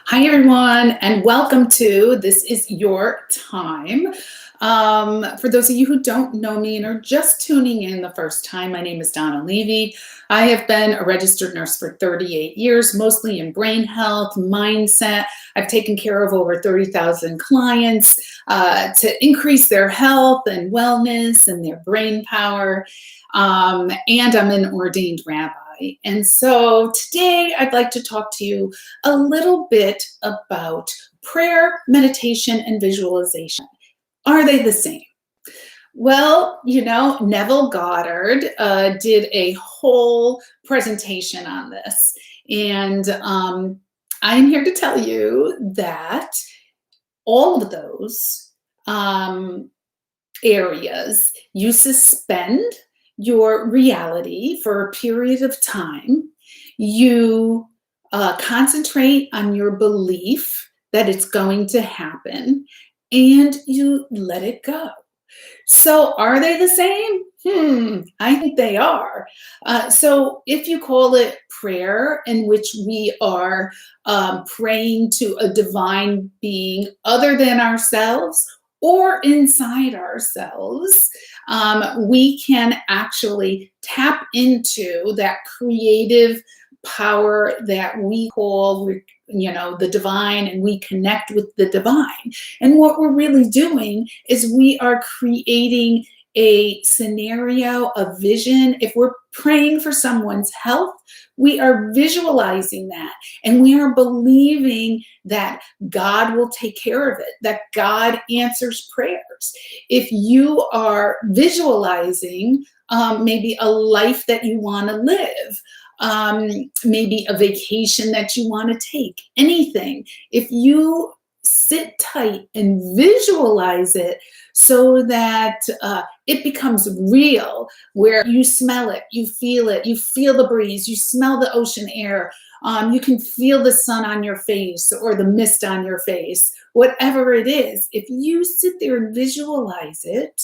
Hi, everyone, and welcome to This Is Your Time. For those of you who don't know me and are just tuning in the first time, my name is Donna Levy. I have been a registered nurse for 38 years, mostly in brain health, mindset. I've taken care of over 30,000 clients to increase their health and wellness and their brain power. And I'm an ordained rabbi. And so today I'd like to talk to you a little bit about prayer, meditation, and visualization. Are they the same? Well, Neville Goddard did a whole presentation on this. And I'm here to tell you that all of those areas, you suspend your reality for a period of time. You concentrate on your belief that it's going to happen, and you let it go. So are they the same? I think they are. So if you call it prayer, in which we are praying to a divine being other than ourselves or inside ourselves, we can actually tap into that creative power that we call, the divine, and we connect with the divine. And what we're really doing is we are creating a scenario, a vision. If we're praying for someone's health, we are visualizing that, and we are believing that God will take care of it, that God answers prayers. If you are visualizing maybe a life that you want to live, maybe a vacation that you want to take, anything, if you sit tight and visualize it so that it becomes real, where you smell it, you feel the breeze, you smell the ocean air, you can feel the sun on your face or the mist on your face, whatever it is. If you sit there and visualize it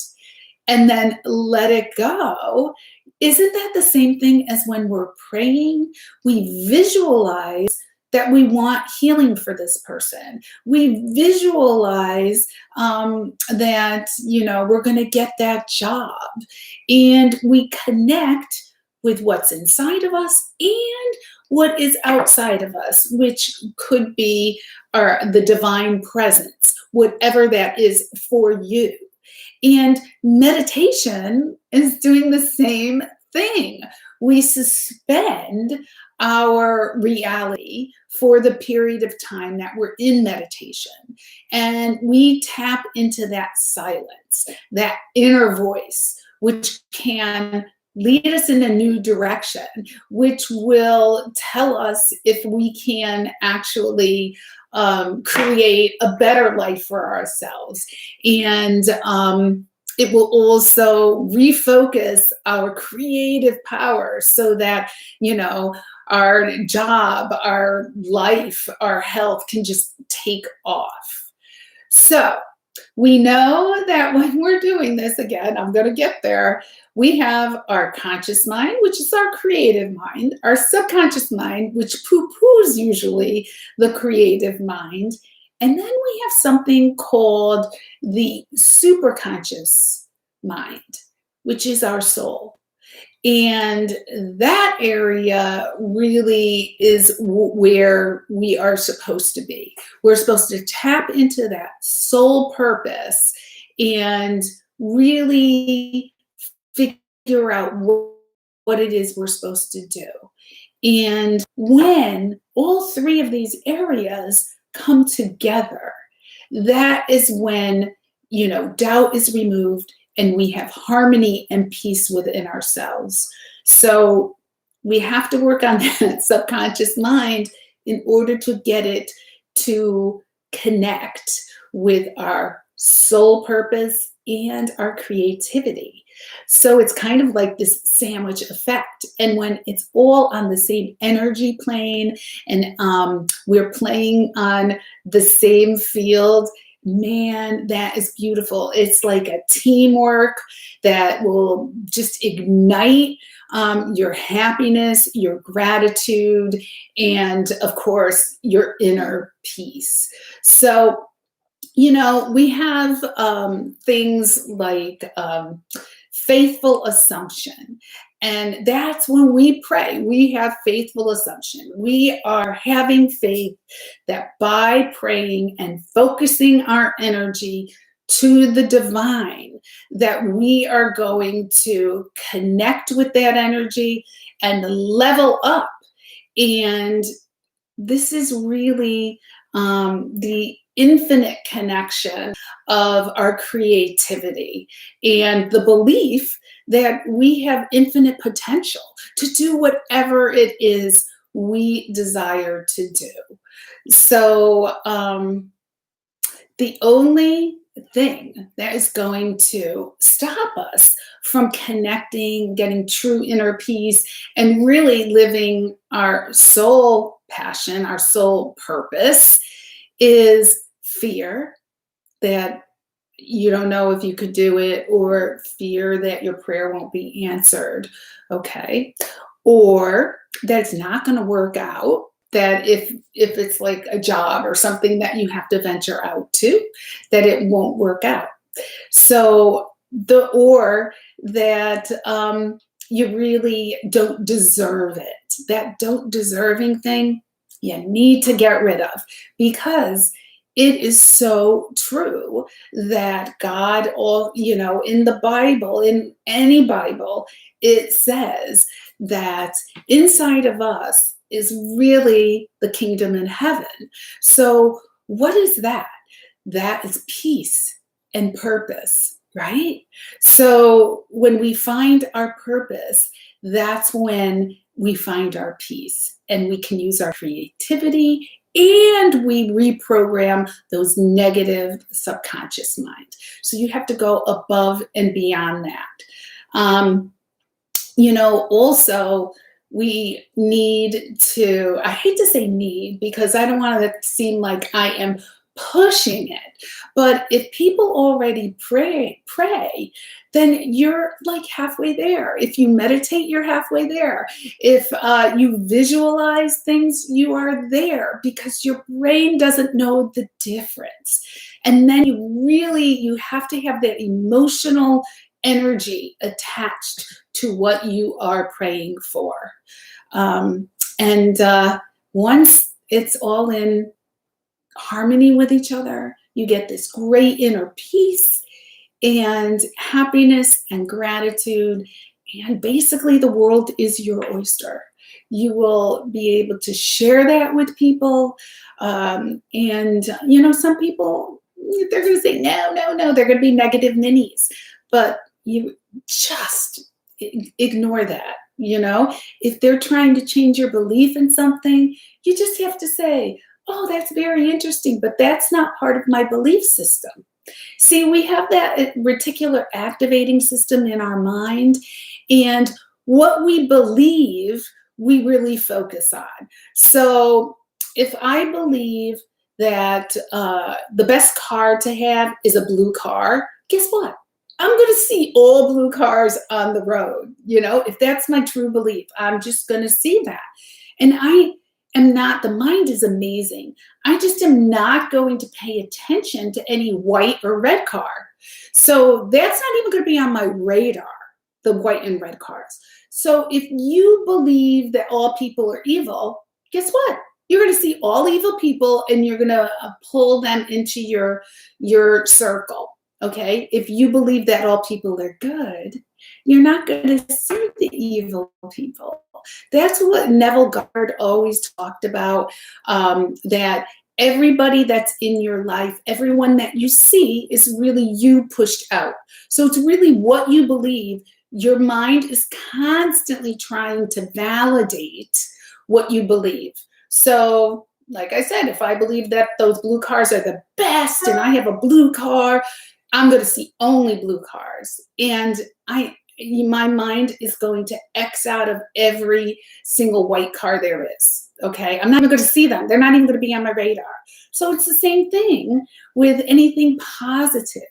and then let it go, isn't that the same thing as when we're praying? We visualize that we want healing for this person. We visualize that, we're going to get that job. And we connect with what's inside of us and what is outside of us, which could be the divine presence, whatever that is for you. And meditation is doing the same thing. We suspend our reality for the period of time that we're in meditation. And we tap into that silence, that inner voice, which can lead us in a new direction, which will tell us if we can actually create a better life for ourselves. And it will also refocus our creative power so that, our job, our life, our health can just take off. So we know that when we're doing this, again, I'm going to get there, we have our conscious mind, which is our creative mind, our subconscious mind, which poo-poos usually the creative mind. And then we have something called the superconscious mind, which is our soul. And that area really is where we are supposed to be. We're supposed to tap into that soul purpose and really figure out what it is we're supposed to do. And when all three of these areas come together, that is when, doubt is removed and we have harmony and peace within ourselves. So we have to work on that subconscious mind in order to get it to connect with our soul purpose and our creativity. So it's kind of like this sandwich effect. And when it's all on the same energy plane and we're playing on the same field, man, that is beautiful. It's like a teamwork that will just ignite your happiness, your gratitude, and of course, your inner peace. So, we have things like faithful assumption. And that's when we pray, we have faithful assumption. We are having faith that by praying and focusing our energy to the divine, that we are going to connect with that energy and level up. And this is really the infinite connection of our creativity and the belief that we have infinite potential to do whatever it is we desire to do. So the only thing that is going to stop us from connecting, getting true inner peace, and really living our soul passion, our soul purpose, is fear that you don't know if you could do it, or fear that your prayer won't be answered, okay? Or that it's not going to work out, that if it's like a job or something that you have to venture out to, that it won't work out. So or that you really don't deserve it. That don't deserving thing, you need to get rid of, because it is so true that God, in the Bible, in any Bible, it says that inside of us is really the kingdom in heaven. So what is that? That is peace and purpose, right? So when we find our purpose, that's when we find our peace, and we can use our creativity, and we reprogram those negative subconscious mind. So you have to go above and beyond that. Also, we need to, I hate to say need, because I don't want it to seem like I am pushing it. But if people already pray, then you're like halfway there. If you meditate, you're halfway there. If you visualize things, you are there, because your brain doesn't know the difference. And then you have to have that emotional energy attached to what you are praying for. Once it's all in harmony with each other, you get this great inner peace and happiness and gratitude. And basically, the world is your oyster. You will be able to share that with people. Some people, they're going to say, no, they're going to be negative ninnies. But you just ignore that. If they're trying to change your belief in something, you just have to say, oh, that's very interesting, but that's not part of my belief system. See, we have that reticular activating system in our mind, and what we believe, we really focus on. So if I believe that the best car to have is a blue car, guess what? I'm going to see all blue cars on the road. If that's my true belief, I'm just going to see that. And the mind is amazing. I just am not going to pay attention to any white or red car. So that's not even going to be on my radar, the white and red cars. So if you believe that all people are evil, guess what? You're going to see all evil people, and you're going to pull them into your circle. Okay? If you believe that all people are good, you're not going to see the evil people. That's what Neville Goddard always talked about, that everybody that's in your life, everyone that you see, is really you pushed out. So it's really what you believe. Your mind is constantly trying to validate what you believe. So, like I said, if I believe that those blue cars are the best and I have a blue car, I'm going to see only blue cars. And my mind is going to X out of every single white car there is. Okay. I'm not even going to see them. They're not even going to be on my radar. So it's the same thing with anything positive.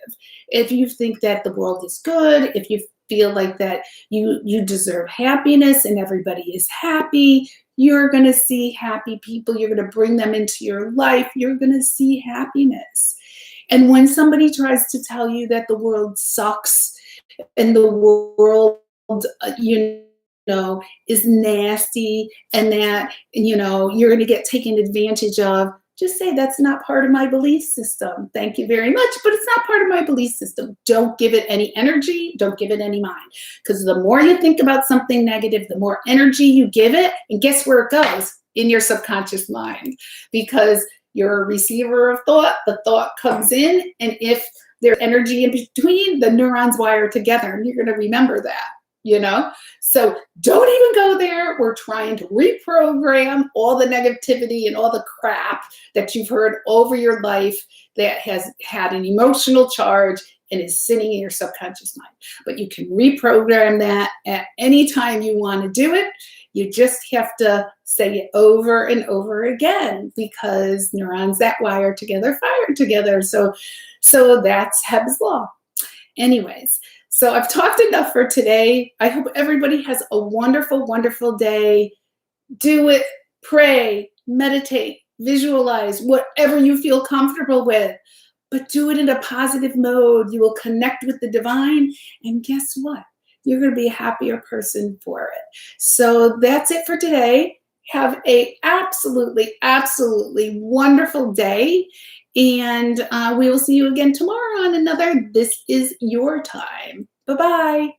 If you think that the world is good, if you feel like that you deserve happiness and everybody is happy, you're going to see happy people. You're going to bring them into your life. You're going to see happiness. And when somebody tries to tell you that the world sucks and the world, you know, is nasty and that, you know, you're going to get taken advantage of, just say that's not part of my belief system. Thank you very much, but it's not part of my belief system. Don't give it any energy. Don't give it any mind. Because the more you think about something negative, the more energy you give it. And guess where it goes? In your subconscious mind. Because you're a receiver of thought. The thought comes in, and if there's energy in between, the neurons wire together, and you're going to remember that, you know? So don't even go there. We're trying to reprogram all the negativity and all the crap that you've heard over your life that has had an emotional charge and is sitting in your subconscious mind. But you can reprogram that at any time you want to do it. You just have to say it over and over again, because neurons that wire together fire together. So that's Hebb's law. Anyways, so I've talked enough for today. I hope everybody has a wonderful, wonderful day. Do it, pray, meditate, visualize, whatever you feel comfortable with, but do it in a positive mode. You will connect with the divine, and guess what? You're going to be a happier person for it. So that's it for today. Have a absolutely, absolutely wonderful day. And we will see you again tomorrow on another This Is Your Time. Bye-bye.